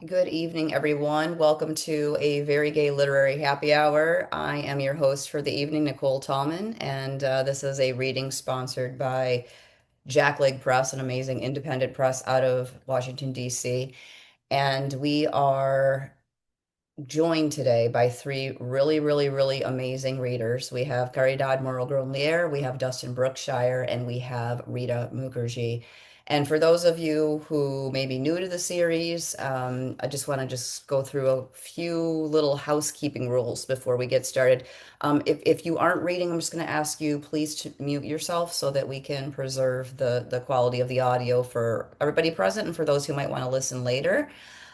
Good evening, everyone. Welcome to a very gay literary happy hour. I am your host for the evening, Nicole Tallman, and this is a reading sponsored by Jackleg Press, an amazing independent press out of Washington, D.C. And we are joined today by three really, really, really amazing readers. We have Caridad Moro-Gronlier, we have Dustin Brookshire, and we have Rita Mookerjee. And for those of you who may be new to the series, I just want to just go through a few little housekeeping rules before we get started. If you aren't reading, I'm just going to ask you please to mute yourself so that we can preserve the quality of the audio for everybody present and for those who might want to listen later.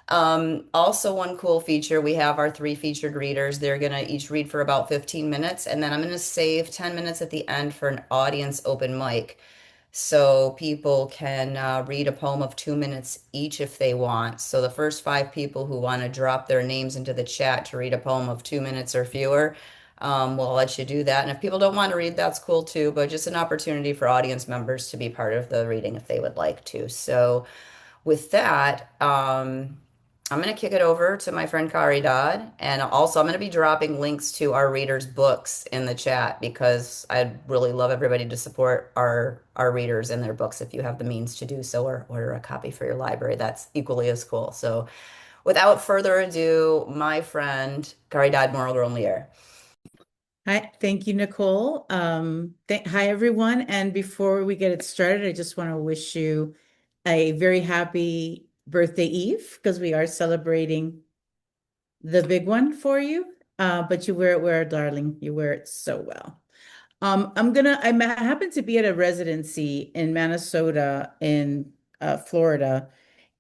Also one cool feature, we have our three featured readers. They're going to each read for about 15 minutes, and then I'm going to save 10 minutes at the end for an audience open mic. So people can read a poem of 2 minutes each if they want. So the first five people who want to drop their names into the chat to read a poem of 2 minutes or fewer, we'll let you do that. And if people don't want to read, that's cool too, but just an opportunity for audience members to be part of the reading if they would like to. So with that, I'm going to kick it over to my friend Caridad. And also, I'm going to be dropping links to our readers' books in the chat because I'd really love everybody to support our readers and their books if you have the means to do so or order a copy for your library. That's equally as cool. So, without further ado, my friend Caridad Moral-Gronlier. Hi, thank you, Nicole. Hi, everyone. And before we get it started, I just want to wish you a very happy birthday eve because we are celebrating the big one for you. But you wear it well, darling. You wear it so well. I happen to be at a residency in Minnesota in Florida.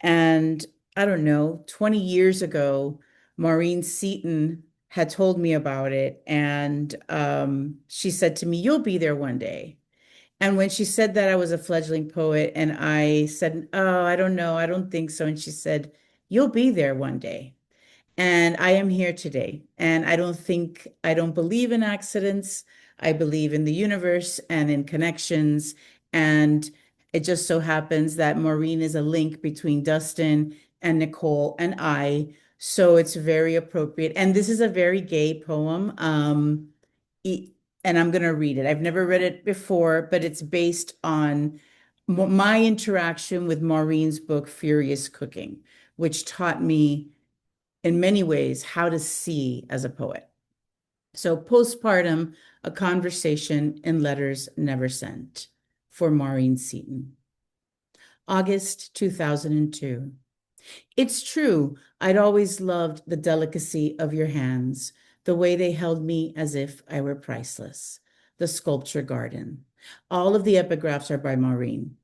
And I don't know, 20 years ago, Maureen Seaton had told me about it. And she said to me, "You'll be there one day." And when she said that, I was a fledgling poet. And I said, "Oh, I don't know. I don't think so." And she said, "You'll be there one day." And I am here today. And I don't believe in accidents. I believe in the universe and in connections. And it just so happens that Maureen is a link between Dustin and Nicole and I. So it's very appropriate. And this is a very gay poem. E- and I'm going to read it. I've never read it before, but it's based on my interaction with Maureen's book, Furious Cooking, which taught me in many ways how to see as a poet. So, postpartum, a conversation in letters never sent for Maureen Seaton. August 2002. It's true, I'd always loved the delicacy of your hands, the way they held me as if I were priceless. The Sculpture Garden. All of the epigraphs are by Maureen.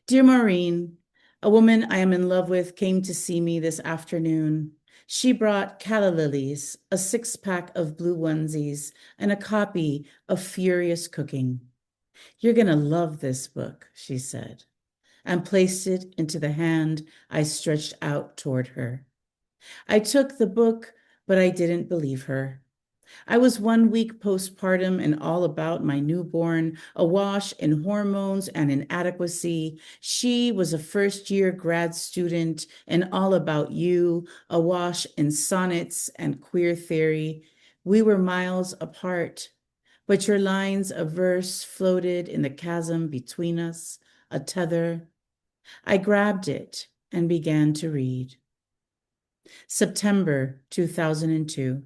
Dear Maureen, a woman I am in love with came to see me this afternoon. She brought calla lilies, a six-pack of blue onesies, and a copy of Furious Cooking. You're going to love this book, she said, and placed it into the hand I stretched out toward her. I took the book, but I didn't believe her. I was 1 week postpartum and all about my newborn, awash in hormones and inadequacy. She was a first-year grad student and all about you, awash in sonnets and queer theory. We were miles apart, but your lines of verse floated in the chasm between us, a tether. I grabbed it and began to read. September 2002.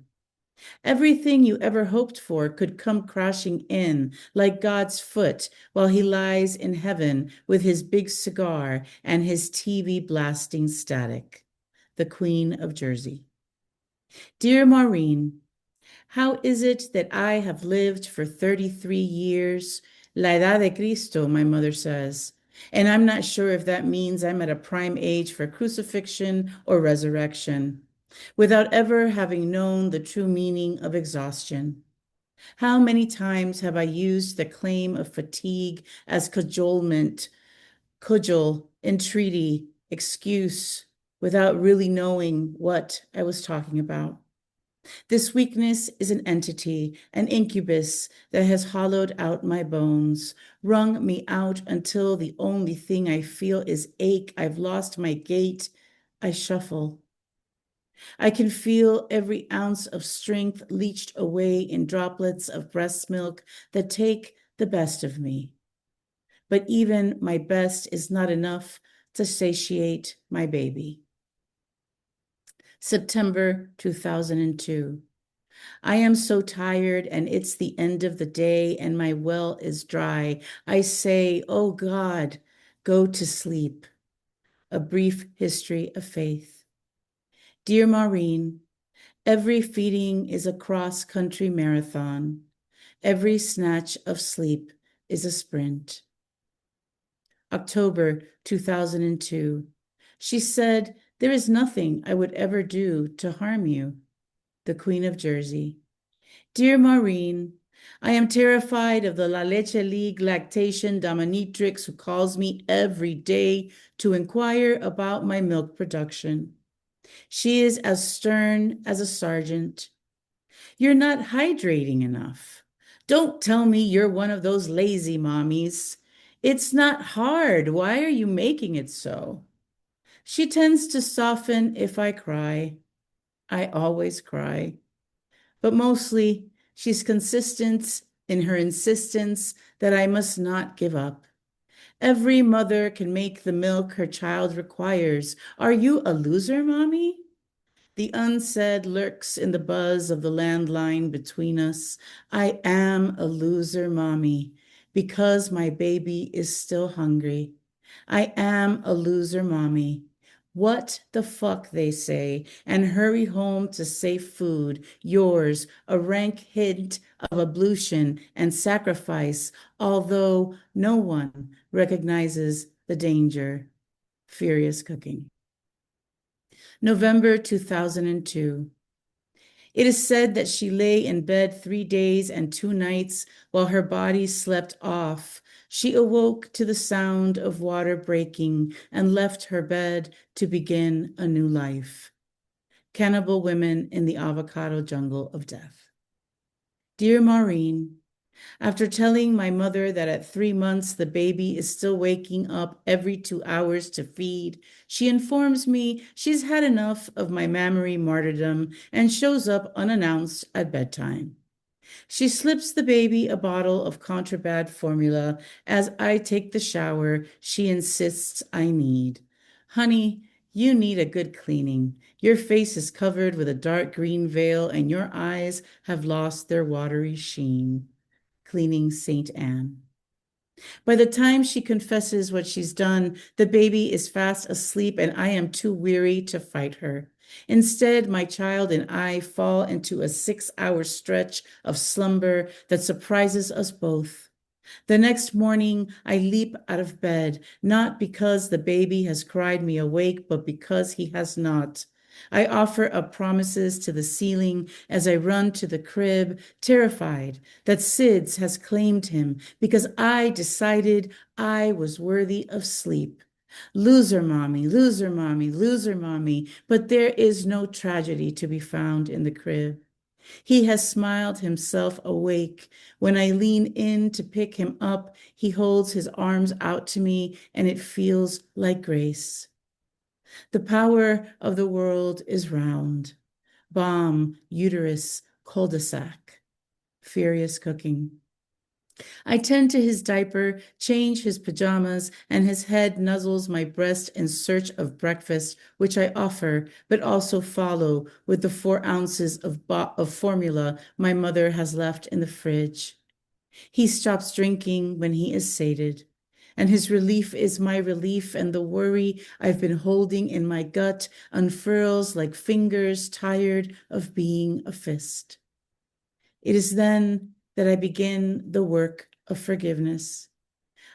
Everything you ever hoped for could come crashing in like God's foot while he lies in heaven with his big cigar and his TV blasting static. The Queen of Jersey. Dear Maureen, how is it that I have lived for 33 years? La edad de Cristo, my mother says. And I'm not sure if that means I'm at a prime age for crucifixion or resurrection, without ever having known the true meaning of exhaustion. How many times have I used the claim of fatigue as cajolement, cudgel, entreaty, excuse, without really knowing what I was talking about? This weakness is an entity, an incubus that has hollowed out my bones, wrung me out until the only thing I feel is ache. I've lost my gait. I shuffle. I can feel every ounce of strength leached away in droplets of breast milk that take the best of me. But even my best is not enough to satiate my baby. September 2002. I am so tired, and it's the end of the day, and my well is dry. I say, oh God, go to sleep. A brief history of faith. Dear Maureen, every feeding is a cross-country marathon. Every snatch of sleep is a sprint. October 2002. She said, there is nothing I would ever do to harm you. The Queen of Jersey. Dear Maureen, I am terrified of the La Leche League lactation dominatrix who calls me every day to inquire about my milk production. She is as stern as a sergeant. You're not hydrating enough. Don't tell me you're one of those lazy mommies. It's not hard. Why are you making it so? She tends to soften if I cry. I always cry. But mostly, she's consistent in her insistence that I must not give up. Every mother can make the milk her child requires. Are you a loser, mommy? The unsaid lurks in the buzz of the landline between us. I am a loser, mommy, because my baby is still hungry. I am a loser, mommy. What the fuck, they say, and hurry home to safe food, yours, a rank hint of ablution and sacrifice, although no one recognizes the danger. Furious cooking. November 2002. It is said that she lay in bed 3 days and 2 nights while her body slept off. She awoke to the sound of water breaking and left her bed to begin a new life. Cannibal women in the avocado jungle of death. Dear Maureen, after telling my mother that at 3 months the baby is still waking up every 2 hours to feed, she informs me she's had enough of my mammary martyrdom and shows up unannounced at bedtime. She slips the baby a bottle of contraband formula as I take the shower she insists I need. Honey, you need a good cleaning. Your face is covered with a dark green veil and your eyes have lost their watery sheen. Cleaning St. Anne. By the time she confesses what she's done, the baby is fast asleep and I am too weary to fight her. Instead, my child and I fall into a 6-hour stretch of slumber that surprises us both. The next morning, I leap out of bed, not because the baby has cried me awake, but because he has not. I offer up promises to the ceiling as I run to the crib, terrified that SIDS has claimed him because I decided I was worthy of sleep. Loser mommy, loser mommy, loser mommy, but there is no tragedy to be found in the crib. He has smiled himself awake. When I lean in to pick him up, he holds his arms out to me, and it feels like grace. The power of the world is round. Bomb, uterus, cul-de-sac. Furious cooking. I tend to his diaper, change his pajamas, and his head nuzzles my breast in search of breakfast, which I offer, but also follow with the 4 ounces of formula my mother has left in the fridge. He stops drinking when he is sated, and his relief is my relief, and the worry I've been holding in my gut unfurls like fingers tired of being a fist. It is then that I begin the work of forgiveness.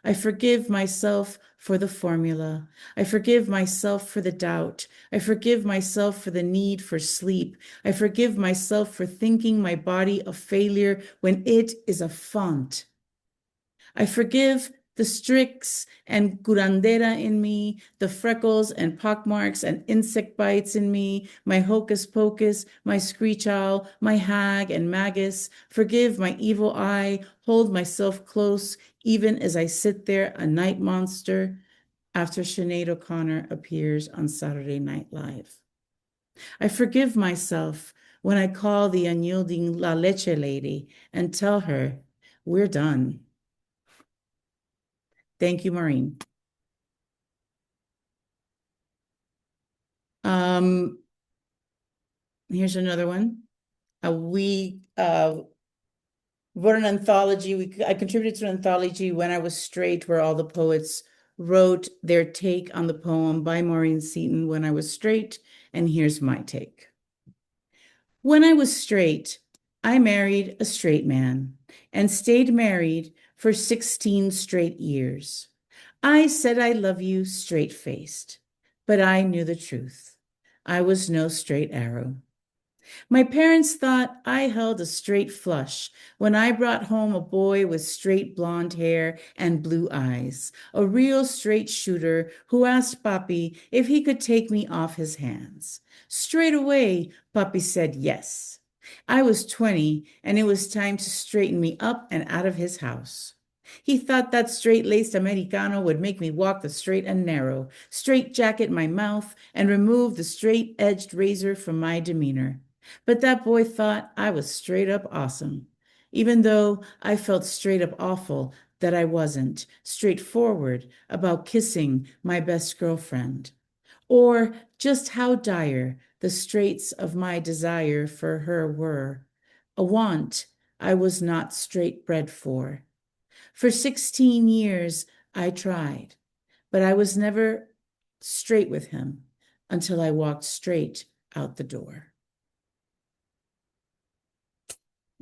I forgive myself for the formula. I forgive myself for the doubt. I forgive myself for the need for sleep. I forgive myself for thinking my body a failure when it is a font. I forgive the strix and curandera in me, the freckles and pockmarks and insect bites in me, my hocus pocus, my screech owl, my hag and magus. Forgive my evil eye, hold myself close, even as I sit there a night monster. after Sinead O'Connor appears on Saturday Night Live. I forgive myself when I call the unyielding La Leche lady and tell her, we're done. Thank you, Maureen. Um, Here's another one. We wrote an anthology. I contributed to an anthology when I was straight, where all the poets wrote their take on the poem by Maureen Seaton, When I Was Straight, and here's my take. When I was straight, I married a straight man and stayed married for 16 straight years. I said I love you straight-faced, but I knew the truth. I was no straight arrow. My parents thought I held a straight flush when I brought home a boy with straight blonde hair and blue eyes, a real straight shooter who asked Papi if he could take me off his hands. Straight away, Papi said yes. I was 20, and it was time to straighten me up and out of his house. He thought that straight-laced Americano would make me walk the straight and narrow, straight jacket my mouth, and remove the straight-edged razor from my demeanor. But that boy thought I was straight up awesome, even though I felt straight up awful that I wasn't straightforward about kissing my best girlfriend, or just how dire the straits of my desire for her were, a want I was not straight bred for. For 16 years I tried, but I was never straight with him until I walked straight out the door.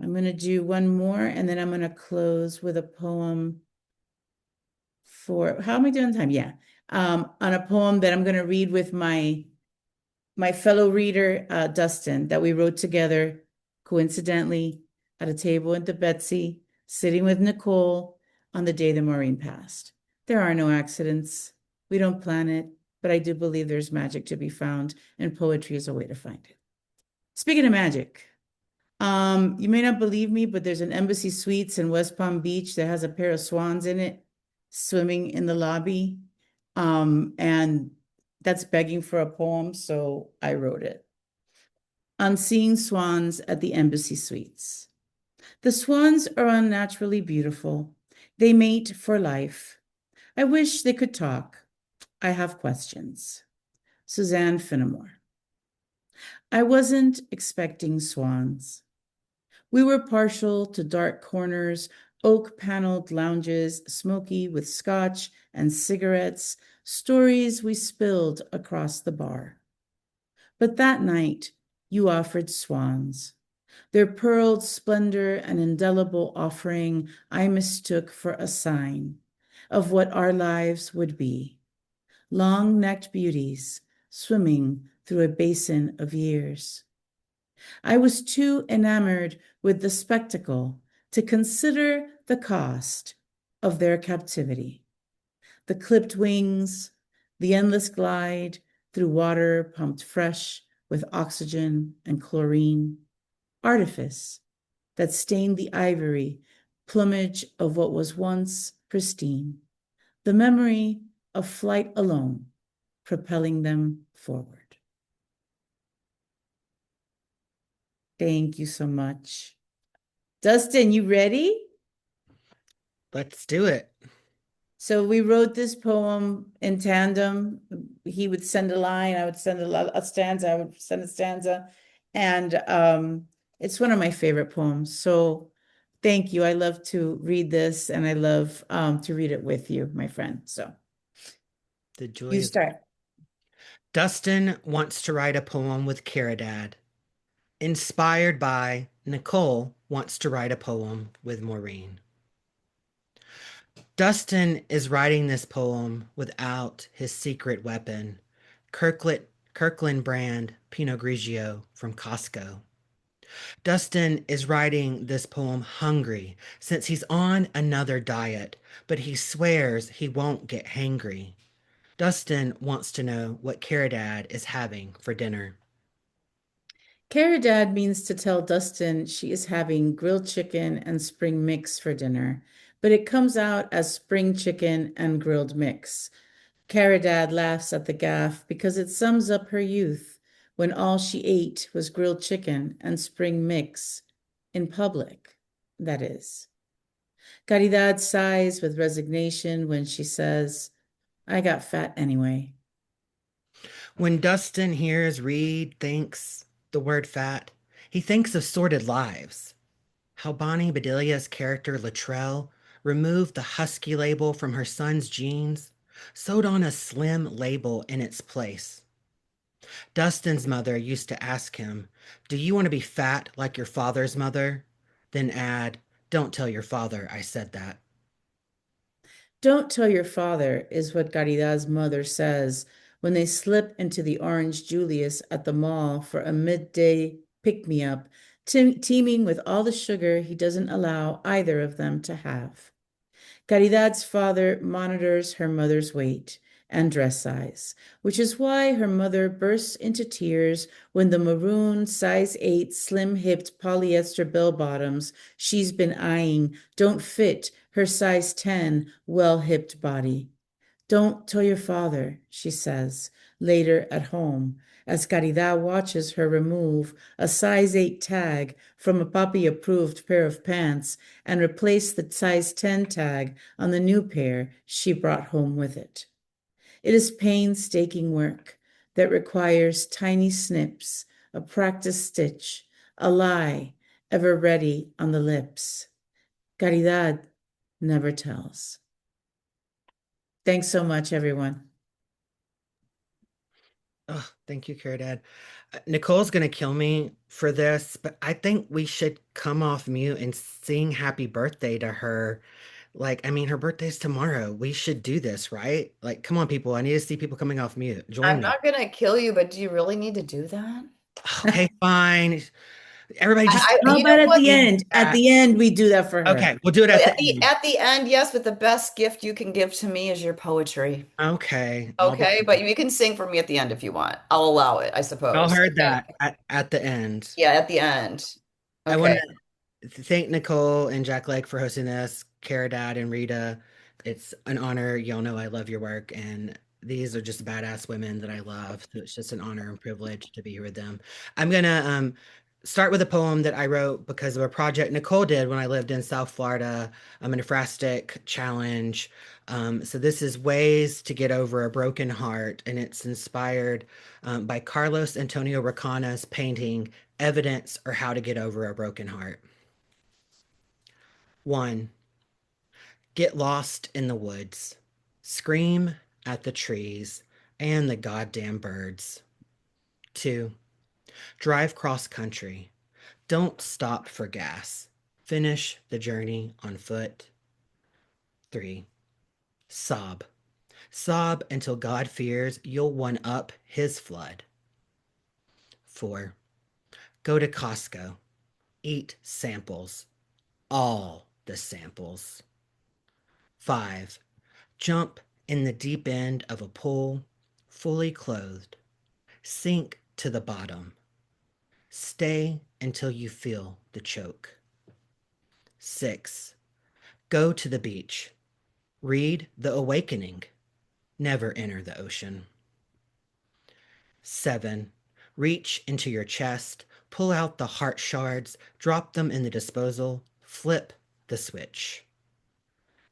I'm going to do one more, and then I'm going to close with a poem for, how am I doing time? Yeah. On a poem that I'm going to read with my fellow reader, Dustin, that we wrote together coincidentally at a table at the Betsy, sitting with Nicole on the day that Maureen passed. There are no accidents. We don't plan it, but I do believe there's magic to be found, and poetry is a way to find it. Speaking of magic, you may not believe me, but there's an Embassy Suites in West Palm Beach that has a pair of swans in it swimming in the lobby. And that's begging for a poem, so I wrote it. On seeing swans at the Embassy Suites. The swans are unnaturally beautiful. They mate for life. I wish they could talk. I have questions. Suzanne Finnemore. I wasn't expecting swans. We were partial to dark corners, oak-paneled lounges, smoky with scotch and cigarettes, stories we spilled across the bar. But that night, you offered swans. Their pearled splendor an indelible offering I mistook for a sign of what our lives would be. Long-necked beauties swimming through a basin of years. I was too enamored with the spectacle to consider the cost of their captivity. The clipped wings, the endless glide through water pumped fresh with oxygen and chlorine, artifice that stained the ivory plumage of what was once pristine, the memory of flight alone propelling them forward. Thank you so much. Dustin, you ready? Let's do it. So we wrote this poem in tandem. He would send a line, I would send a stanza, I would send a stanza. And it's one of my favorite poems. So thank you. I love to read this, and I love to read it with you, my friend. So The joy you of start. Dustin wants to write a poem with Caridad. Inspired by Nicole wants to write a poem with Maureen. Dustin is writing this poem without his secret weapon, Kirkland brand Pinot Grigio from Costco. Dustin is writing this poem hungry since he's on another diet, but he swears he won't get hangry. Dustin wants to know what Caridad is having for dinner. Caridad means to tell Dustin she is having grilled chicken and spring mix for dinner, but it comes out as spring chicken and grilled mix. Caridad laughs at the gaffe because it sums up her youth when all she ate was grilled chicken and spring mix in public, that is. Caridad sighs with resignation when she says, I got fat anyway. When Dustin hears Reed thinks the word fat, he thinks of Sordid Lives. How Bonnie Bedelia's character Latrell removed the husky label from her son's jeans, sewed on a slim label in its place. Dustin's mother used to ask him, Do you want to be fat like your father's mother? Then add, Don't tell your father I said that. Don't tell your father, is what Caridad's mother says when they slip into the Orange Julius at the mall for a midday pick me up, teeming with all the sugar he doesn't allow either of them to have. Caridad's father monitors her mother's weight and dress size, which is why her mother bursts into tears when the maroon size 8 slim-hipped polyester bell-bottoms she's been eyeing don't fit her size 10 well-hipped body. Don't tell your father, she says, later at home, as Caridad watches her remove a size 8 tag from a puppy-approved pair of pants and replace the size 10 tag on the new pair she brought home with it. It is painstaking work that requires tiny snips, a practiced stitch, a lie ever ready on the lips. Caridad never tells. Thanks so much, everyone. Oh, thank you, Caridad. Nicole's gonna kill me for this, but I think we should come off mute and sing happy birthday to her. Like, I mean, her birthday's tomorrow. We should do this, right? Like, come on, people. I need to see people coming off mute. Join I'm me. not gonna kill you, but do you really need to do that? Okay, fine. Everybody just How You know about at what? the sing end? At that. the end, we do that for her. Okay, we'll do it at the end. At the end, yes, but the best gift you can give to me is your poetry. Okay, I'll do Okay, but that. you can sing for me at the end if you want. I'll allow it, I Y'all suppose. heard Okay. that at the end. Yeah, at the end. I want Okay. to thank Nicole and Jack Leg for hosting this, Caridad and Rita. It's an honor. Y'all know I love your work, and these are just badass women that I love. So it's just an honor and privilege to be here with them. I'm gonna start with a poem that I wrote because of a project Nicole did when I lived in South Florida. I'm a nephrastic challenge. So this is Ways to Get Over a Broken Heart, and it's inspired by Carlos Antonio Racana's painting Evidence or How to Get Over a Broken Heart. 1. Get lost in the woods. Scream at the trees and the goddamn birds. 2. Drive cross country. Don't stop for gas. Finish the journey on foot. 3. Sob. Sob until God fears you'll one up his flood. 4. Go to Costco. Eat samples. All the samples. 5. Jump in the deep end of a pool, fully clothed. Sink to the bottom. Stay until you feel the choke. 6. Go to the beach. Read The Awakening. Never enter the ocean. 7. Reach into your chest, pull out the heart shards, drop them in the disposal, flip the switch.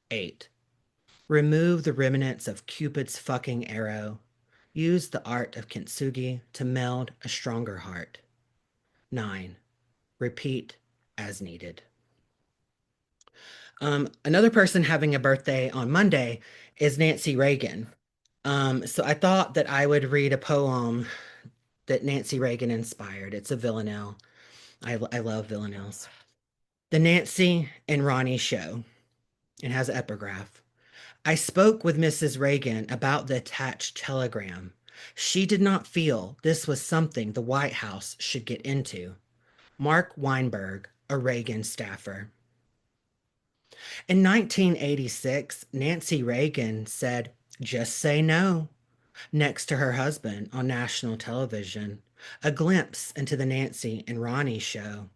8. Remove the remnants of Cupid's fucking arrow. Use the art of kintsugi to meld a stronger heart. 9. Repeat as needed. Another person having a birthday on Monday is Nancy Reagan. So I thought that I would read a poem that Nancy Reagan inspired. It's a villanelle. I love villanelles. The Nancy and Ronnie Show. It has an epigraph. I spoke with Mrs. Reagan about the attached telegram. She did not feel this was something the White House should get into. Mark Weinberg, a Reagan staffer. In 1986, Nancy Reagan said, just say no, next to her husband on national television, a glimpse into the Nancy and Ronnie show.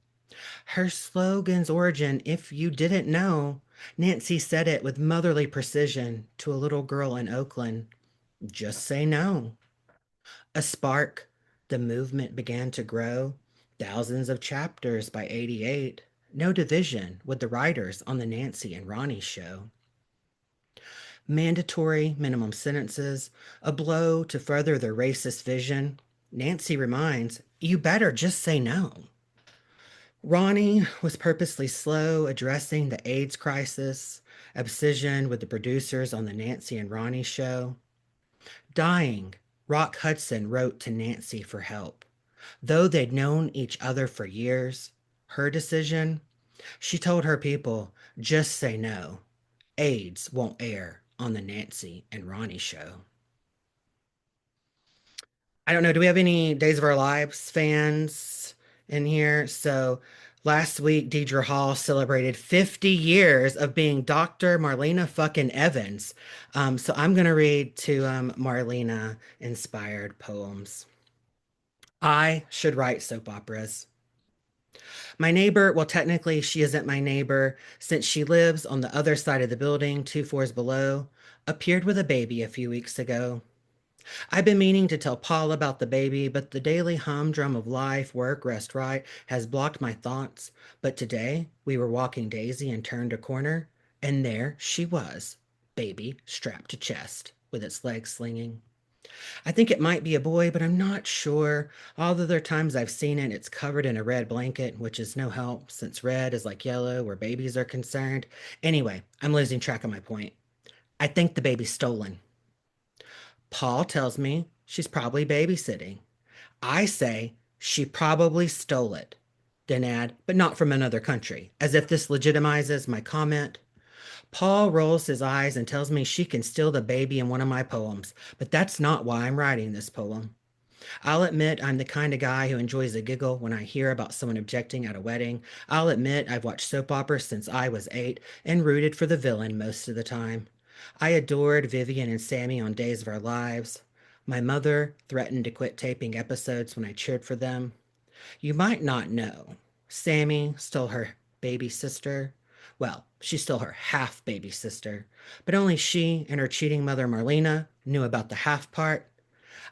Her slogan's origin, if you didn't know, Nancy said it with motherly precision to a little girl in Oakland. Just say no. A spark, the movement began to grow. Thousands of chapters by 88. No division with the writers on the Nancy and Ronnie show. Mandatory minimum sentences, a blow to further their racist vision. Nancy reminds, you better just say no. Ronnie was purposely slow addressing the AIDS crisis, obsession with the producers on the Nancy and Ronnie show. Dying, Rock Hudson wrote to Nancy for help. Though they'd known each other for years, her decision, she told her people, just say no. AIDS won't air on the Nancy and Ronnie show. I don't know. Do we have any Days of Our Lives fans in here? So last week, Deidre Hall celebrated 50 years of being Dr. Marlena fucking Evans. So I'm going to read two Marlena inspired poems. I should write soap operas. My neighbor, well, technically, she isn't my neighbor since she lives on the other side of the building, two floors below, appeared with a baby a few weeks ago. I've been meaning to tell Paul about the baby, but the daily humdrum of life, work, rest, right has blocked my thoughts. But today we were walking Daisy and turned a corner, and there she was, baby strapped to chest, with its legs slinging. I think it might be a boy, but I'm not sure. All the other times I've seen it, it's covered in a red blanket, which is no help since red is like yellow where babies are concerned. Anyway, I'm losing track of my point. I think the baby's stolen. Paul tells me she's probably babysitting. I say she probably stole it. Then add, but not from another country, as if this legitimizes my comment. Paul rolls his eyes and tells me she can steal the baby in one of my poems, but that's not why I'm writing this poem. I'll admit I'm the kind of guy who enjoys a giggle when I hear about someone objecting at a wedding. I'll admit I've watched soap operas since I was 8 and rooted for the villain most of the time. I adored Vivian and Sammy on Days of Our Lives. My mother threatened to quit taping episodes when I cheered for them. You might not know. Sammy stole her baby sister. Well, she stole her half baby sister, but only she and her cheating mother Marlena knew about the half part.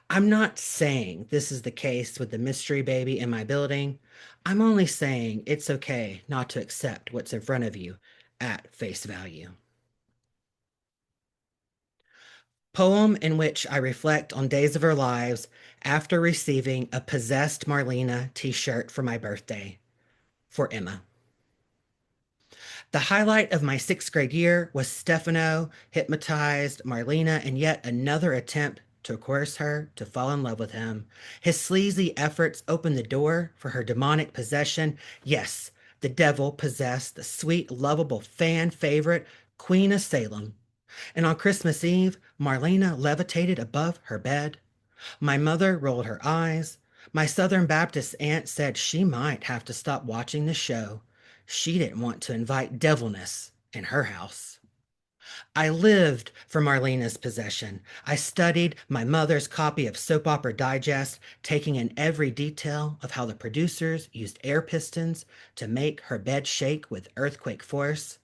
I'm not saying this is the case with the mystery baby in my building. I'm only saying it's okay not to accept what's in front of you at face value. Poem in which I reflect on days of our lives after receiving a possessed Marlena t-shirt for my birthday. For Emma. The highlight of my sixth grade year was Stefano hypnotized Marlena in yet another attempt to coerce her to fall in love with him. His sleazy efforts opened the door for her demonic possession. Yes, the devil possessed the sweet, lovable fan favorite, Queen of Salem. And on Christmas Eve, Marlena levitated above her bed. My mother rolled her eyes. My Southern Baptist aunt said she might have to stop watching the show. She didn't want to invite devilness in her house. I lived for Marlena's possession. I studied my mother's copy of Soap Opera Digest, taking in every detail of how the producers used air pistons to make her bed shake with earthquake force.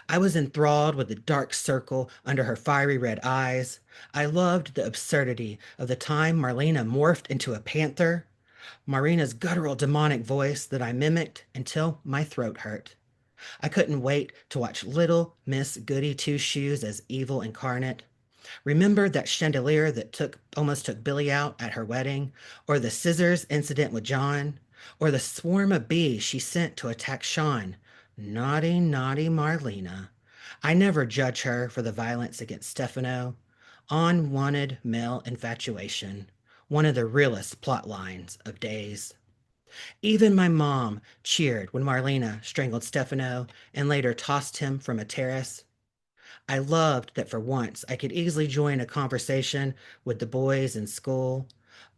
I was enthralled with the dark circle under her fiery red eyes. I loved the absurdity of the time Marlena morphed into a panther, Marina's guttural demonic voice that I mimicked until my throat hurt. I couldn't wait to watch Little Miss Goody Two Shoes as evil incarnate. Remember that chandelier that almost took Billy out at her wedding, or the scissors incident with John, or the swarm of bees she sent to attack Sean. Naughty, naughty Marlena. I never judge her for the violence against Stefano. Unwanted male infatuation, one of the realest plot lines of Days. Even my mom cheered when Marlena strangled Stefano and later tossed him from a terrace. I loved that for once I could easily join a conversation with the boys in school.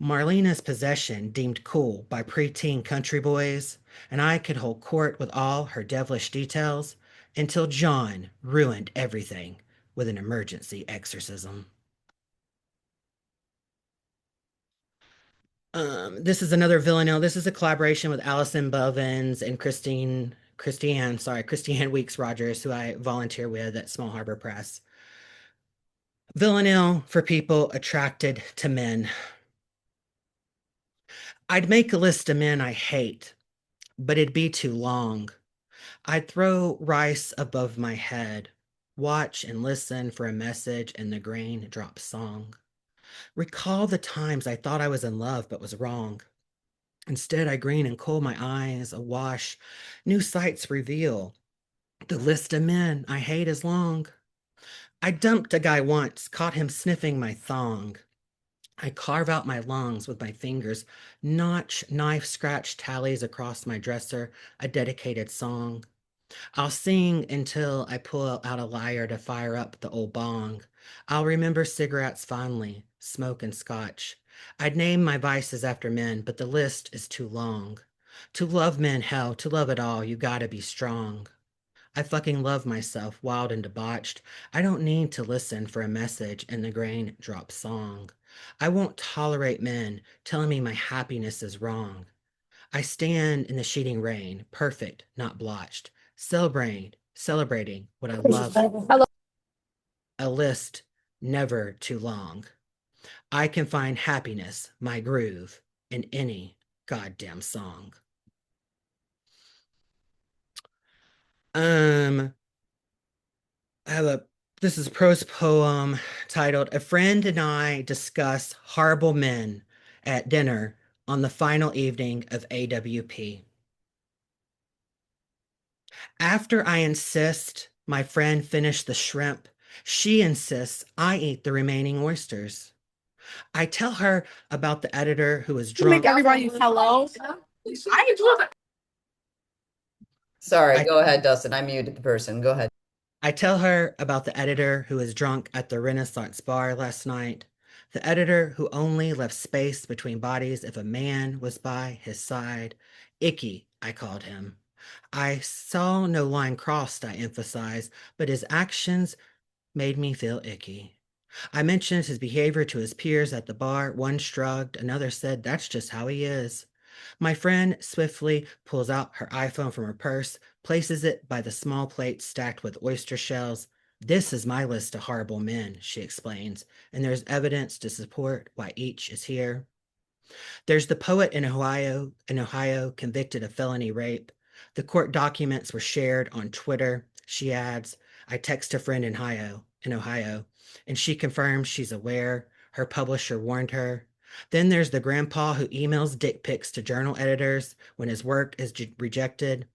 Marlena's possession deemed cool by preteen country boys, and I could hold court with all her devilish details until John ruined everything with an emergency exorcism. This is another Villanelle. This is a collaboration with Allison Bovens and Christiane Weeks Rogers, who I volunteer with at Small Harbor Press. Villanelle for people attracted to men. I'd make a list of men I hate, but it'd be too long. I'd throw rice above my head, watch and listen for a message in the grain drop song. Recall the times I thought I was in love but was wrong. Instead, I green and cool my eyes awash. New sights reveal the list of men I hate is long. I dumped a guy once, caught him sniffing my thong. I carve out my lungs with my fingers, notch knife scratch tallies across my dresser, a dedicated song. I'll sing until I pull out a lyre to fire up the old bong. I'll remember cigarettes fondly, smoke and scotch. I'd name my vices after men, but the list is too long. To love men, hell, to love it all, you gotta be strong. I fucking love myself, wild and debauched. I don't need to listen for a message in the grain drop song. I won't tolerate men telling me my happiness is wrong. I stand in the sheeting rain, perfect, not blotched, celebrating what I love, a list never too long. I can find happiness, my groove, in any goddamn song. Um, I have a this is a prose poem titled A Friend and I Discuss Horrible Men at Dinner on the Final Evening of AWP. After I insist my friend finish the shrimp, she insists I eat the remaining oysters. I tell her about the editor who is drunk. Everybody, hello. Sorry, I, go ahead, Dustin. I muted the person. Go ahead. I tell her about the editor who was drunk at the Renaissance bar last night. The editor who only left space between bodies if a man was by his side. Icky, I called him. I saw no line crossed, I emphasize, but his actions made me feel icky. I mentioned his behavior to his peers at the bar. One shrugged, another said, "That's just how he is." My friend swiftly pulls out her iPhone from her purse, places it by the small plate stacked with oyster shells. "This is my list of horrible men," she explains, "and there's evidence to support why each is here. There's the poet in Ohio convicted of felony rape. The court documents were shared on Twitter. She adds, I text a friend in Ohio, and she confirms she's aware. Her publisher warned her. Then there's the grandpa who emails dick pics to journal editors when his work is rejected.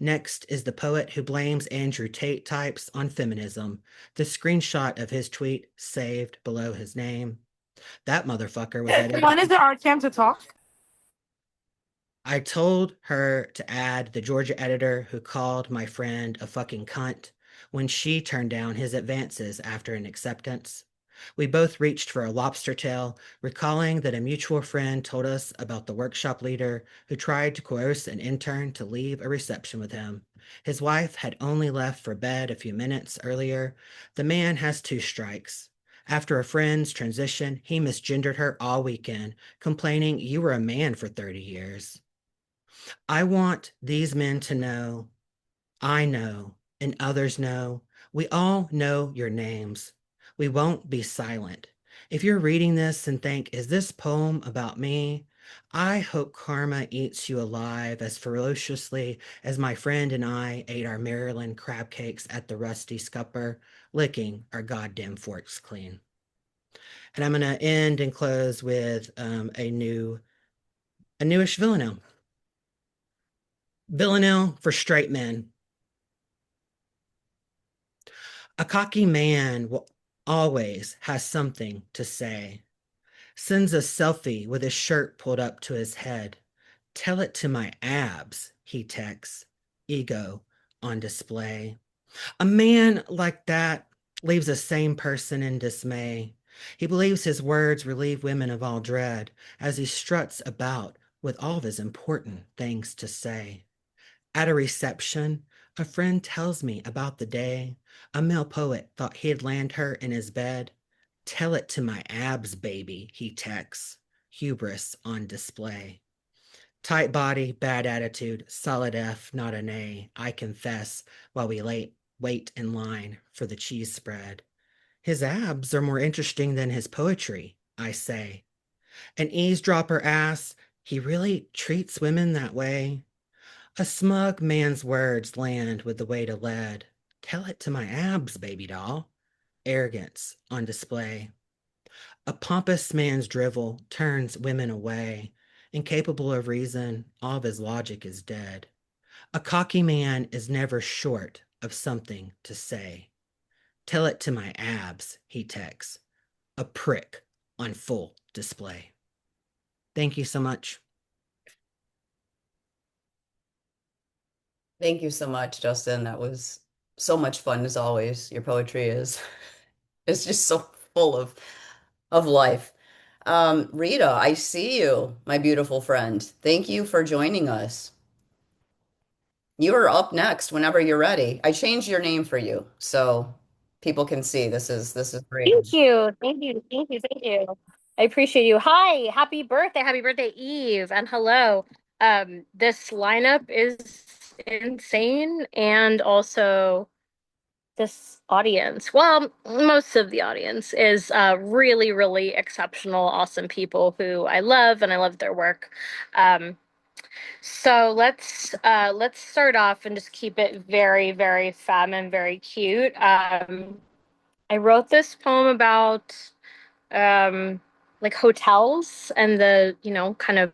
Next is the poet who blames Andrew Tate types on feminism. The screenshot of his tweet saved below his name. That motherfucker was edited. When is it our time to talk? I told her to add the Georgia editor who called my friend a fucking cunt when she turned down his advances after an acceptance. We both reached for a lobster tail, recalling that a mutual friend told us about the workshop leader who tried to coerce an intern to leave a reception with him. His wife had only left for bed a few minutes earlier. The man has two strikes. After a friend's transition, he misgendered her all weekend, complaining, "You were a man for 30 years. I want these men to know, I know, and others know. We all know your names. We won't be silent. If you're reading this and think, is this poem about me? I hope karma eats you alive as ferociously as my friend and I ate our Maryland crab cakes at the Rusty Scupper, licking our goddamn forks clean. And I'm going to end and close with a newish Villanelle. Villanelle for straight men. A cocky man will always has something to say. Sends a selfie with his shirt pulled up to his head. Tell it to my abs, he texts. Ego on display. A man like that leaves a sane person in dismay. He believes his words relieve women of all dread as he struts about with all of his important things to say. At a reception, a friend tells me about the day a male poet thought he'd land her in his bed. Tell it to my abs, baby, he texts, hubris on display. Tight body, bad attitude, solid F, not an A, I confess, while we wait in line for the cheese spread. His abs are more interesting than his poetry, I say. An eavesdropper asks, he really treats women that way. A smug man's words land with the weight of lead. Tell it to my abs, baby doll. Arrogance on display. A pompous man's drivel turns women away. Incapable of reason, all of his logic is dead. A cocky man is never short of something to say. Tell it to my abs, he texts. A prick on full display. Thank you so much. Thank you so much, Justin. That was so much fun as always. Your poetry is it's just so full of life. Rita, I see you, my beautiful friend. Thank you for joining us. You are up next whenever you're ready. I changed your name for you so people can see this is great. Thank you. Thank you. Thank you. Thank you. I appreciate you. Hi, happy birthday. Happy birthday, Eve. And hello. This lineup is insane, and also this audience. Well, most of the audience is really, really exceptional, awesome people who I love and I love their work. So let's start off and just keep it very, very fun and very cute. I wrote this poem about um like hotels and the, kind of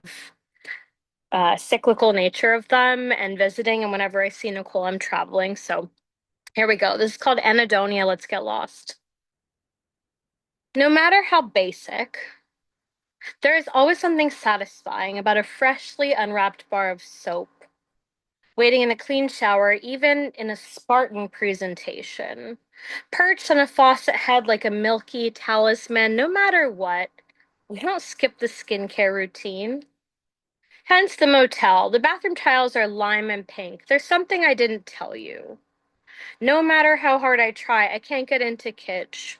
cyclical nature of them and visiting. And whenever I see Nicole, I'm traveling. So here we go. This is called Anadonia. Let's get lost. No matter how basic, there is always something satisfying about a freshly unwrapped bar of soap, waiting in a clean shower, even in a Spartan presentation, perched on a faucet head like a milky talisman. No matter what, we don't skip the skincare routine. Hence the motel. The bathroom tiles are lime and pink. There's something I didn't tell you. No matter how hard I try, I can't get into kitsch.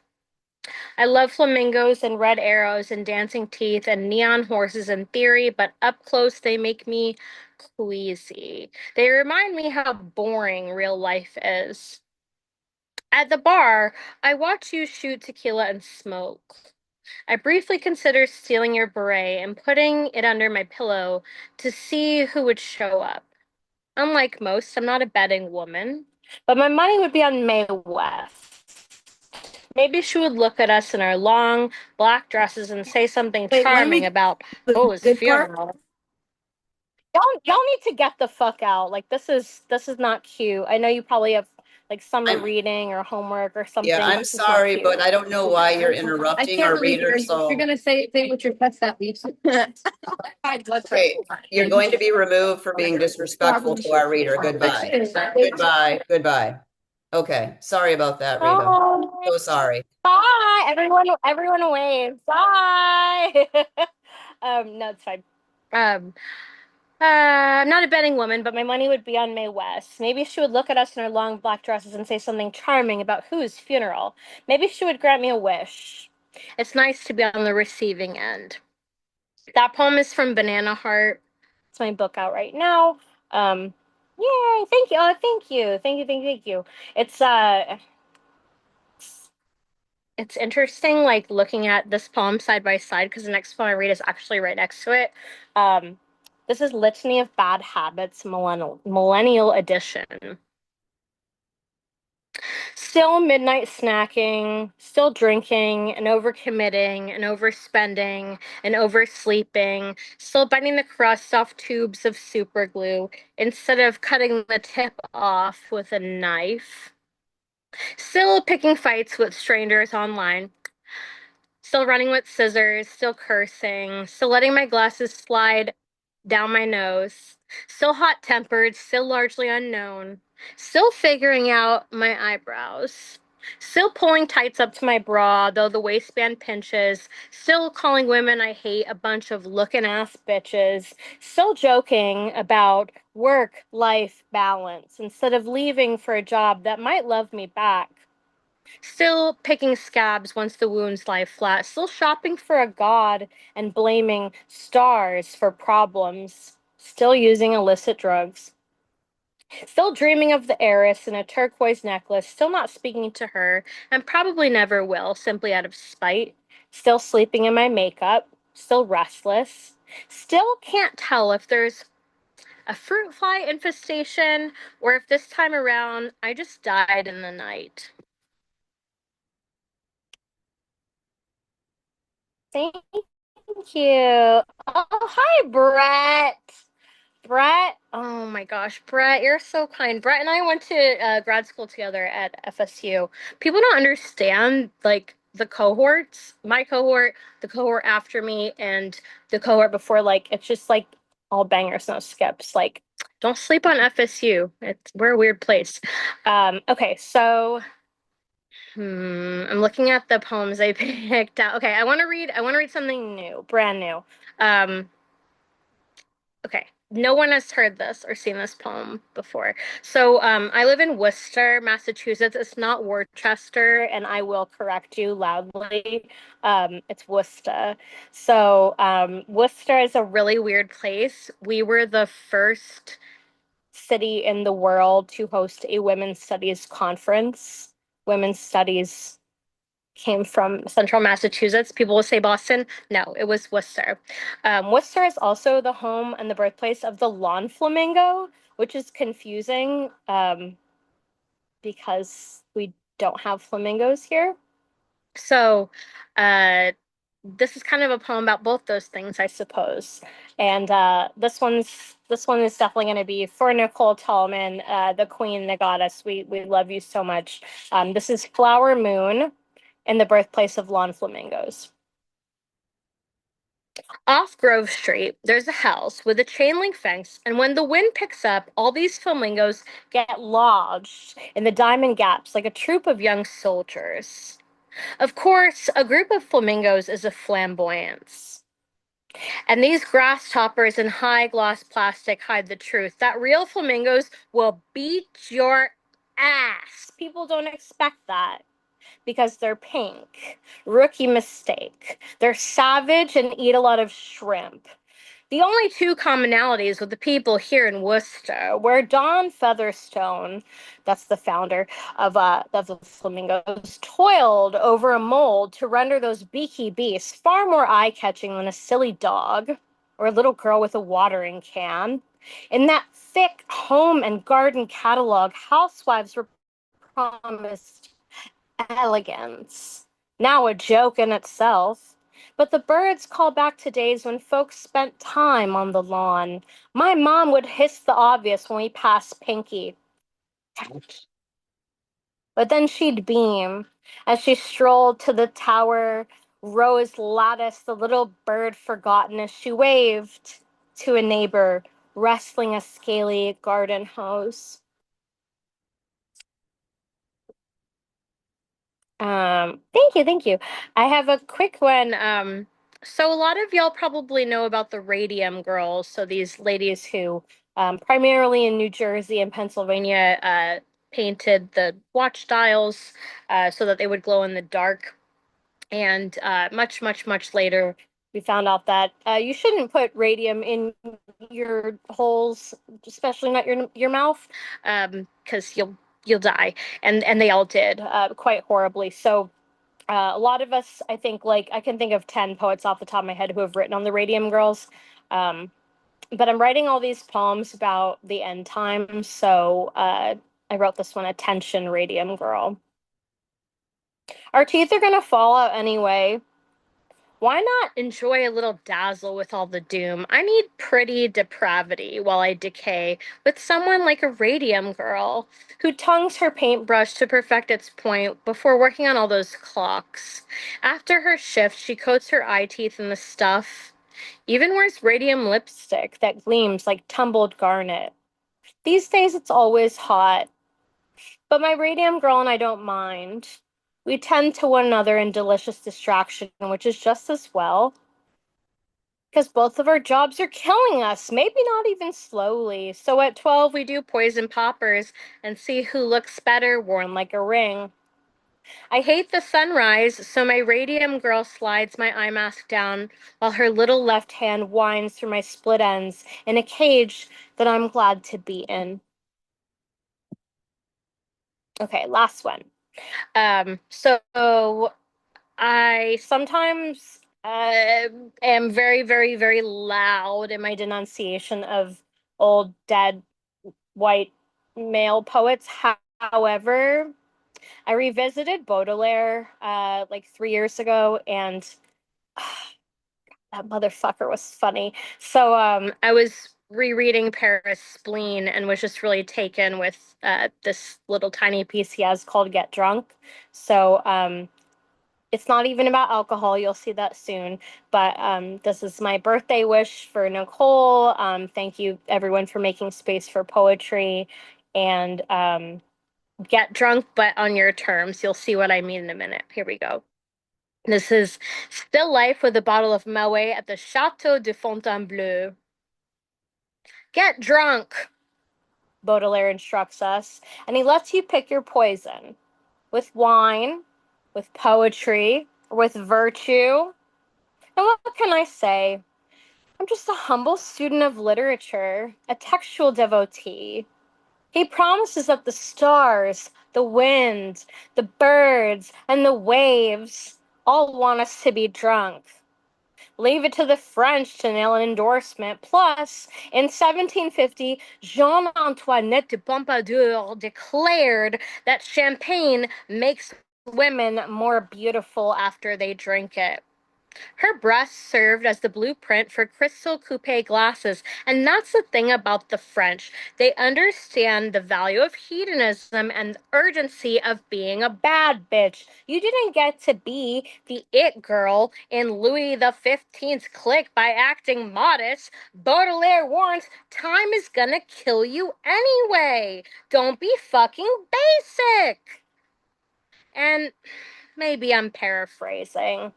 I love flamingos and red arrows and dancing teeth and neon horses in theory, but up close they make me queasy. They remind me how boring real life is. At the bar, I watch you shoot tequila and smoke. I briefly consider stealing your beret and putting it under my pillow to see who would show up. Unlike most, I'm not a betting woman, but my money would be on Mae West. Maybe she would look at us in our long black dresses and say something Wait, let charming me about the Bo's good part. funeral. Y'all need to get the fuck out. Like this is not cute. I know you probably have like summer I'm reading or homework or Yeah, something. I'm This is not sorry, but cute. I don't know why you're I interrupting can't our really reader. hear you. If you're So, gonna say with your chest that leaves high blood pressure. okay, you're going to be removed for being disrespectful Probably to should. our reader. Goodbye. Goodbye. Goodbye. Okay, sorry about that, Rita. Bye. So sorry. Bye. Everyone wave. Bye. No, it's fine. Um, I'm not a betting woman, but my money would be on Mae West. Maybe she would look at us in her long black dresses and say something charming about whose funeral. Maybe she would grant me a wish. It's nice to be on the receiving end. That poem is from Banana Heart. It's my book out right now. Yay! Thank you. Oh, thank you. Thank you. Thank you. Thank you. It's it's interesting, like looking at this poem side by side because the next poem I read is actually right next to it. Um, this is Litany of Bad Habits, Millennial Edition. Still midnight snacking, still drinking and overcommitting and overspending and oversleeping, still biting the crust off tubes of super glue instead of cutting the tip off with a knife. Still picking fights with strangers online. Still running with scissors, still cursing, still letting my glasses slide down my nose, still hot tempered, still largely unknown, still figuring out my eyebrows, still pulling tights up to my bra, though the waistband pinches, still calling women I hate a bunch of looking ass bitches, still joking about work life balance instead of leaving for a job that might love me back. Still picking scabs once the wounds lie flat, still shopping for a god and blaming stars for problems, still using illicit drugs. Still dreaming of the heiress in a turquoise necklace, still not speaking to her, and probably never will, simply out of spite. Still sleeping in my makeup, still restless. Still can't tell if there's a fruit fly infestation or if this time around I just died in the night. Thank you. Oh, hi, Brett. Brett, oh my gosh, Brett, you're so kind. Brett and I went to grad school together at FSU. People don't understand like the cohorts, my cohort, the cohort after me, and the cohort before. Like it's just like all bangers, no skips. Like don't sleep on FSU. We're a weird place. Okay, so I'm looking at the poems I picked out. Okay, I want to read. I want to read something new, brand new. Um, Okay, no one has heard this or seen this poem before. So I live in Worcester, Massachusetts. It's not Worcester, and I will correct you loudly. It's Worcester. So Worcester is a really weird place. We were the first city in the world to host a women's studies conference. Women's studies came from central Massachusetts. People will say Boston. No, it was Worcester. Worcester is also the home and the birthplace of the lawn flamingo, which is confusing because we don't have flamingos here. So, this is kind of a poem about both those things, I suppose. And this one is definitely going to be for Nicole Tallman, the queen, the goddess. We love you so much. This is Flower Moon and the birthplace of lawn flamingos. Off Grove Street, there's a house with a chain link fence, and when the wind picks up, all these flamingos get lodged in the diamond gaps like a troop of young soldiers. Of course, a group of flamingos is a flamboyance. And these grasshoppers in high gloss plastic hide the truth that real flamingos will beat your ass. People don't expect that because they're pink. Rookie mistake. They're savage and eat a lot of shrimp. The only two commonalities with the people here in Worcester, where Don Featherstone, that's the founder of the Flamingos, toiled over a mold to render those beaky beasts far more eye-catching than a silly dog or a little girl with a watering can. In that thick home and garden catalog, housewives were promised elegance, now a joke in itself. But the birds call back to days when folks spent time on the lawn. My mom would hiss the obvious when we passed Pinky. But then she'd beam as she strolled to the tower rose lattice, the little bird forgotten as she waved to a neighbor wrestling a scaly garden hose. Thank you, thank you. I have a quick one. So a lot of y'all probably know about the Radium Girls. So these ladies who, primarily in New Jersey and Pennsylvania, painted the watch dials, so that they would glow in the dark. And much, much, much later, we found out that you shouldn't put radium in your holes, especially not your mouth, because you'll die. And they all did quite horribly. So a lot of us, I think, like I can think of 10 poets off the top of my head who have written on the Radium Girls. But I'm writing all these poems about the end times, so I wrote this one, Attention, Radium Girl. Our teeth are gonna fall out anyway. Why not enjoy a little dazzle with all the doom? I need pretty depravity while I decay with someone like a Radium Girl who tongues her paintbrush to perfect its point before working on all those clocks. After her shift, she coats her eye teeth in the stuff, even wears radium lipstick that gleams like tumbled garnet. These days it's always hot, but my Radium Girl and I don't mind. We tend to one another in delicious distraction, which is just as well because both of our jobs are killing us, maybe not even slowly. So at 12, we do poison poppers and see who looks better worn like a ring. I hate the sunrise, so my Radium Girl slides my eye mask down while her little left hand winds through my split ends in a cage that I'm glad to be in. Okay, last one. So I sometimes am very, very, very loud in my denunciation of old dead white male poets. However, I revisited Baudelaire like 3 years ago, and that motherfucker was funny. So I was rereading Paris Spleen and was just really taken with this little tiny piece he has called Get Drunk. So it's not even about alcohol. You'll see that soon. But this is my birthday wish for Nicole. Thank you, everyone, for making space for poetry. And get drunk, but on your terms. You'll see what I mean in a minute. Here we go. This is still life with a bottle of Moet at the Chateau de Fontainebleau. Get drunk, Baudelaire instructs us, and he lets you pick your poison with wine, with poetry, or with virtue. And what can I say? I'm just a humble student of literature, a textual devotee. He promises that the stars, the wind, the birds, and the waves all want us to be drunk. Leave it to the French to nail an endorsement. Plus, in 1750, Jean Antoinette de Pompadour declared that champagne makes women more beautiful after they drink it. Her breasts served as the blueprint for crystal coupe glasses, and that's the thing about the French. They understand the value of hedonism and the urgency of being a bad bitch. You didn't get to be the it girl in Louis XV's clique by acting modest. Baudelaire warns time is gonna kill you anyway. Don't be fucking basic. And maybe I'm paraphrasing.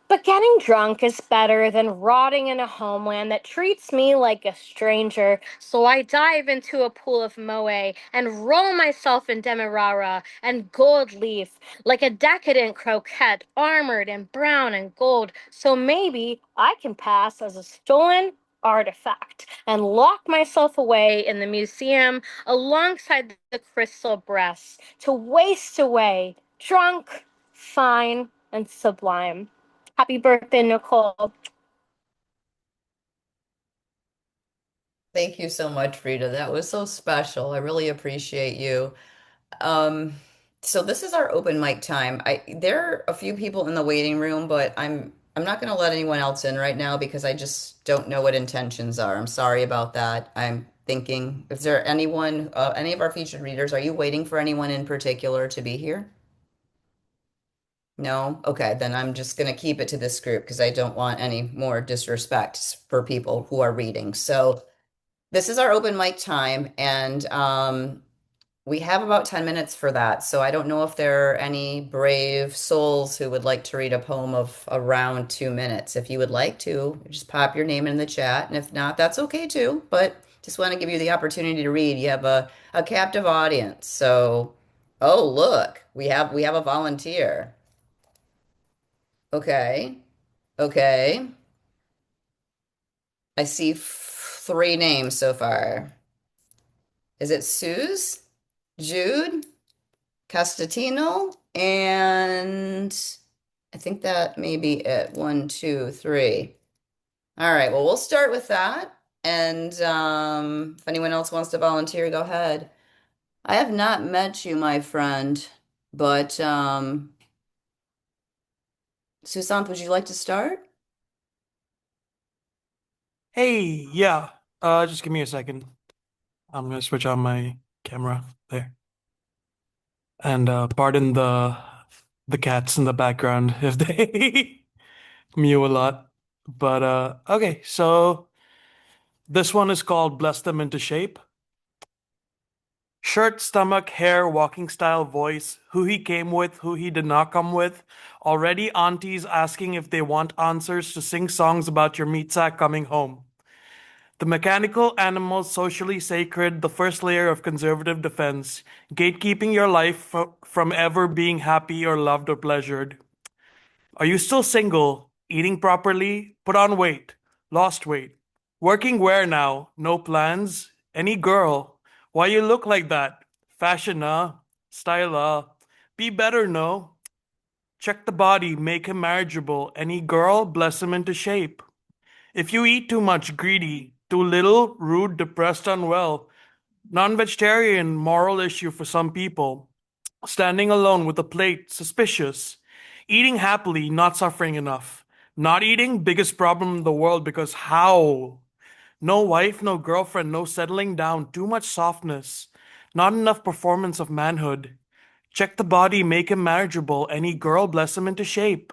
But getting drunk is better than rotting in a homeland that treats me like a stranger, so I dive into a pool of moe and roll myself in demerara and gold leaf like a decadent croquette armored in brown and gold, so maybe I can pass as a stolen artifact and lock myself away in the museum alongside the crystal breasts to waste away, drunk, fine, and sublime. Happy birthday, Nicole. Thank you so much, Rita. That was so special. I really appreciate you. Um, so this is our open mic time. There are a few people in the waiting room, but I'm not going to let anyone else in right now because I just don't know what intentions are. I'm sorry about that. I'm thinking, is there anyone, any of our featured readers, are you waiting for anyone in particular to be here? No? Okay, then I'm just going to keep it to this group because I don't want any more disrespect for people who are reading. So this is our open mic time, and we have about 10 minutes for that. So I don't know if there are any brave souls who would like to read a poem of around 2 minutes. If you would like to, just pop your name in the chat. And if not, that's okay too. But just want to give you the opportunity to read. You have a captive audience. So, oh, look, we have a volunteer. Okay. Okay. I see three names so far. Is it Suze, Jude, Castatino, and I think that may be it. One, two, three. All right, well, we'll start with that. And if anyone else wants to volunteer, go ahead. I have not met you, my friend, but Susanth, would you like to start? Hey, yeah. Just give me a second. I'm gonna switch on my camera there. And pardon the cats in the background if they mew a lot. But okay, so this one is called Bless Them Into Shape. Shirt, stomach, hair, walking style, voice, who he came with, who he did not come with. Already aunties asking if they want answers to sing songs about your meat sack coming home. The mechanical animal, socially sacred, the first layer of conservative defense, gatekeeping your life from ever being happy or loved or pleasured. Are you still single? Eating properly? Put on weight? Lost weight? Working where now? No plans? Any girl? Why you look like that? Fashion, huh? Styla, be better, no? Check the body, make him marriageable. Any girl, bless him into shape. If you eat too much, greedy. Too little, rude, depressed, unwell. Non-vegetarian, moral issue for some people. Standing alone with a plate, suspicious. Eating happily, not suffering enough. Not eating, biggest problem in the world because how? No wife, no girlfriend, no settling down, too much softness. Not enough performance of manhood. Check the body, make him marriageable. Any girl, bless him into shape.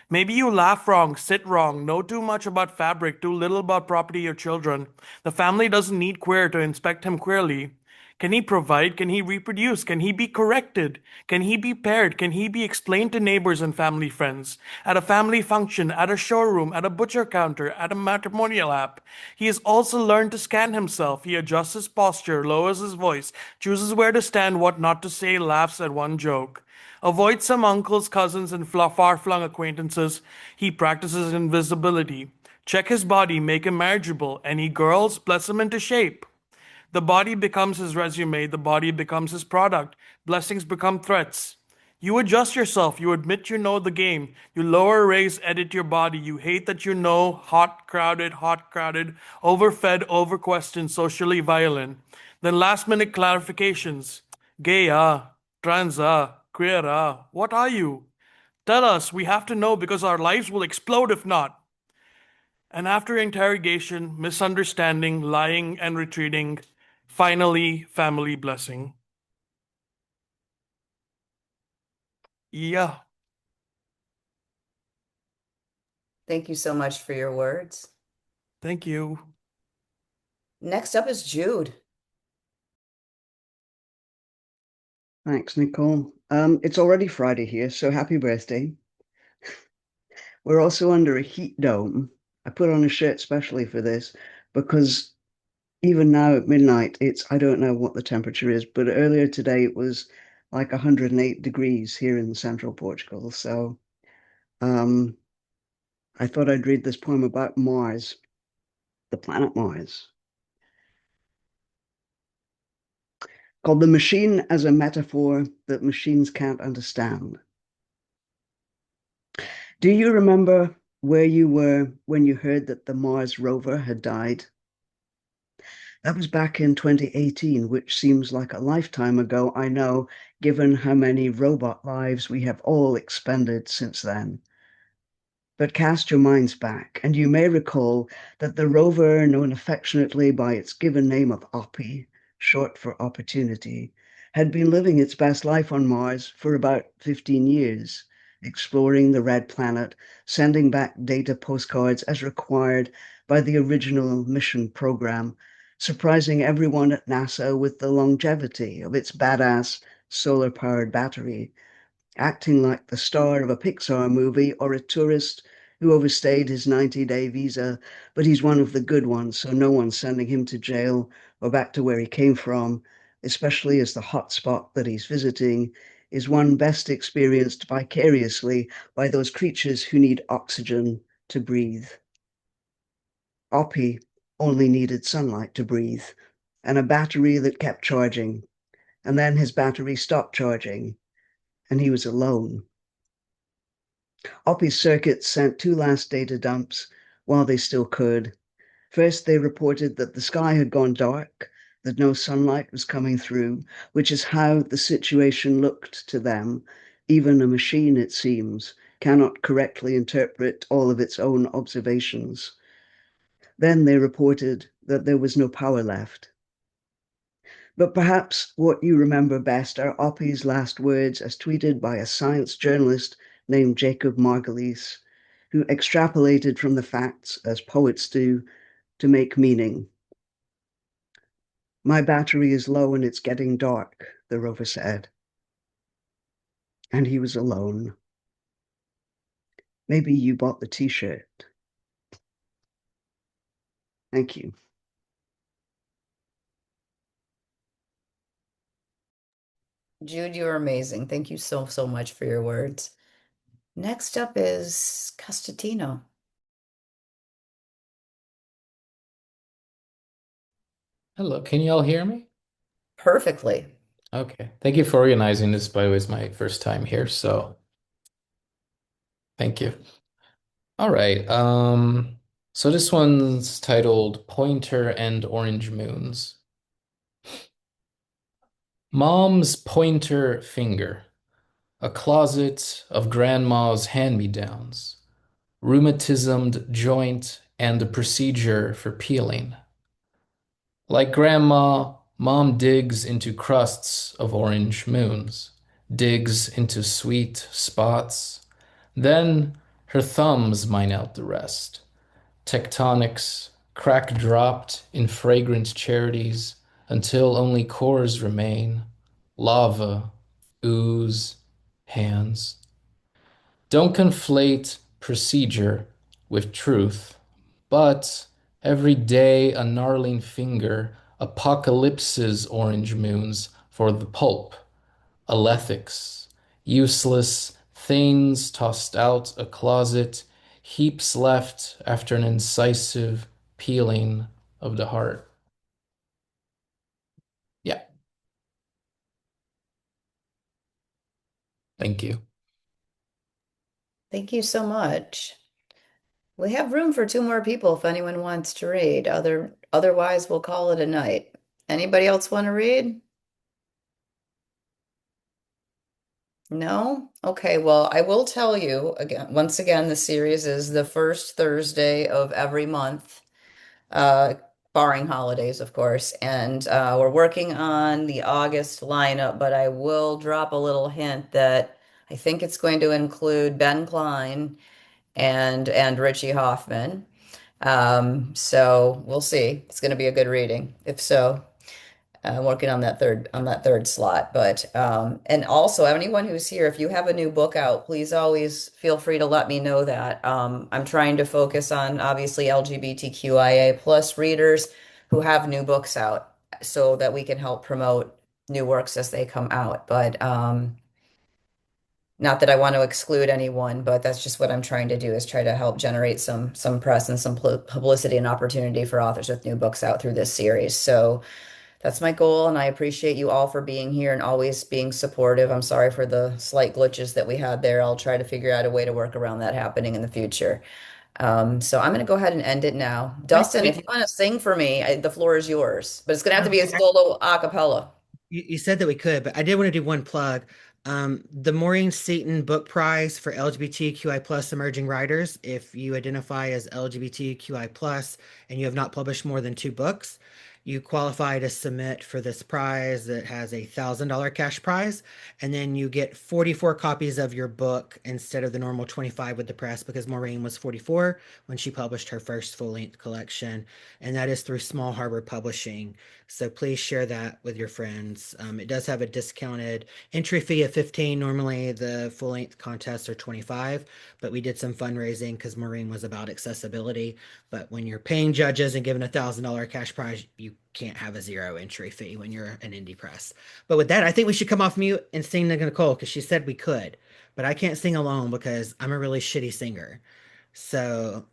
Maybe you laugh wrong, sit wrong, know too much about fabric, too little about property or children. The family doesn't need queer to inspect him queerly. Can he provide? Can he reproduce? Can he be corrected? Can he be paired? Can he be explained to neighbors and family friends? At a family function, at a showroom, at a butcher counter, at a matrimonial app. He has also learned to scan himself. He adjusts his posture, lowers his voice, chooses where to stand, what not to say, laughs at one joke. Avoid some uncles, cousins, and far-flung acquaintances. He practices invisibility. Check his body, make him marriageable. Any girls, bless him into shape. The body becomes his resume, the body becomes his product. Blessings become threats. You adjust yourself, you admit you know the game. You lower, raise, edit your body. You hate that you know, hot, crowded, overfed, overquestioned, socially violent. Then last minute clarifications. Gay, trans, queer, what are you? Tell us, we have to know because our lives will explode if not. And after interrogation, misunderstanding, lying, and retreating, finally, family blessing. Yeah. Thank you so much for your words. Thank you. Next up is Jude. Thanks, Nicole. It's already Friday here, so happy birthday. We're also under a heat dome. I put on a shirt specially for this because even now at midnight, I don't know what the temperature is, but earlier today it was like 108 degrees here in central Portugal. So I thought I'd read this poem about Mars, the planet Mars, called The Machine as a Metaphor That Machines Can't Understand. Do you remember where you were when you heard that the Mars rover had died? That was back in 2018, which seems like a lifetime ago, I know, given how many robot lives we have all expended since then. But cast your minds back, and you may recall that the rover, known affectionately by its given name of OPI, short for opportunity, had been living its best life on Mars for about 15 years, exploring the red planet, sending back data postcards as required by the original mission program, surprising everyone at NASA with the longevity of its badass solar-powered battery, acting like the star of a Pixar movie or a tourist who overstayed his 90-day visa, but he's one of the good ones, so no one's sending him to jail or back to where he came from, especially as the hot spot that he's visiting is one best experienced vicariously by those creatures who need oxygen to breathe. Oppie only needed sunlight to breathe and a battery that kept charging, and then his battery stopped charging, and he was alone. Oppie's circuits sent two last data dumps while they still could. First, they reported that the sky had gone dark, that no sunlight was coming through, which is how the situation looked to them. Even a machine, it seems, cannot correctly interpret all of its own observations. Then they reported that there was no power left. But perhaps what you remember best are Oppie's last words as tweeted by a science journalist named Jacob Margulies, who extrapolated from the facts, as poets do, to make meaning. My battery is low and it's getting dark, the rover said. And he was alone. Maybe you bought the t-shirt. Thank you. Jude, you're amazing. Thank you so, so much for your words. Next up is Costatino. Hello, can you all hear me? Perfectly. Okay. Thank you for organizing this, by the way. It's my first time here, so thank you. All right. So this one's titled Pointer and Orange Moons. Mom's pointer finger, a closet of grandma's hand-me-downs, rheumatismed joint and a procedure for peeling. Like grandma, mom digs into crusts of orange moons, digs into sweet spots. Then her thumbs mine out the rest. Tectonics, crack dropped in fragrant charities until only cores remain. Lava, ooze, hands. Don't conflate procedure with truth, but every day a gnarling finger apocalypses orange moons for the pulp, alethics, useless things tossed out a closet, heaps left after an incisive peeling of the heart. Yeah, thank you. Thank you so much. We have room for two more people if anyone wants to read. Otherwise, we'll call it a night. Anybody else want to read? No? Okay, well, I will tell you again, once again, the series is the first Thursday of every month, uh, barring holidays, of course. And we're working on the August lineup, but I will drop a little hint that I think it's going to include Ben Klein and Richie Hoffman. So we'll see. It's going to be a good reading. If so, I'm working on that third slot. But and also anyone who's here, if you have a new book out, please always feel free to let me know that. I'm trying to focus on obviously LGBTQIA plus readers who have new books out so that we can help promote new works as they come out. But not that I want to exclude anyone, but that's just what I'm trying to do is try to help generate some press and some publicity and opportunity for authors with new books out through this series. So that's my goal, and I appreciate you all for being here and always being supportive. I'm sorry for the slight glitches that we had there. I'll try to figure out a way to work around that happening in the future. So I'm going to go ahead and end it now. Wait, Dustin, if wait. you want to sing for me, the floor is yours, but it's going to have to be a solo a cappella. You said that we could, but I did want to do one plug. The Maureen Seaton Book Prize for LGBTQI plus emerging writers. If you identify as LGBTQI plus and you have not published more than two books, you qualify to submit for this prize that has a $1,000 cash prize, and then you get 44 copies of your book instead of the normal 25 with the press because Maureen was 44 when she published her first full-length collection, and that is through Small Harbor Publishing. So please share that with your friends. It does have a discounted entry fee of 15. Normally the full length contests are 25, but we did some fundraising because Maureen was about accessibility. But when you're paying judges and giving $1,000 cash prize, you can't have a zero entry fee when you're an indie press. But with that, I think we should come off mute and sing to Nicole because she said we could, but I can't sing alone because I'm a really shitty singer. So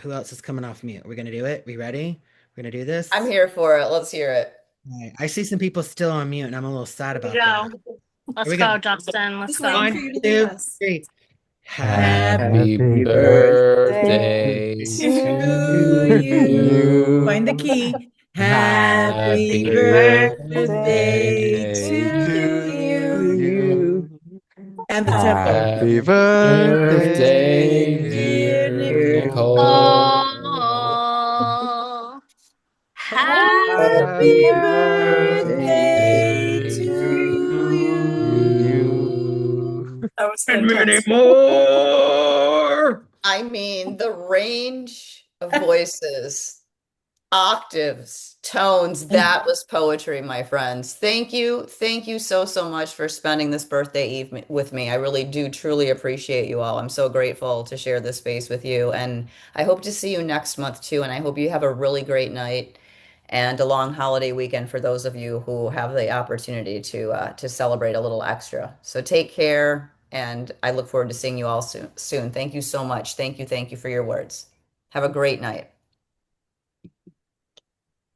who else is coming off mute? Are we gonna do it? We ready? We're gonna do I'm this? here for it. Let's hear it. Right. I see some people still on mute, and I'm a little sad Here we about that. go. Here Let's we go. go, Dustin. Let's Just waiting go. for One, you to lead two, us. three. Happy Happy Happy Birthday birthday birthday To to to you. you. Find the you. key. Happy Happy Happy birthday birthday to to to to you. you. you. you. And the tempo. Happy Happy birthday, birthday, Dear dear dear Nicole. Nicole. Oh, Happy Nicole. Happy happy birthday birthday Birthday to to you. you. That was and many fantastic. more. I mean, the range of voices, octaves, tones, that was poetry, my friends. Thank you. Thank you so, so much for spending this birthday eve with me. I really do truly appreciate you all. I'm so grateful to share this space with you. And I hope to see you next month too. And I hope you have a really great night and a long holiday weekend for those of you who have the opportunity to celebrate a little extra. So take care. And I look forward to seeing you all soon. Thank you so much. Thank you. Thank you for your words. Have a great night.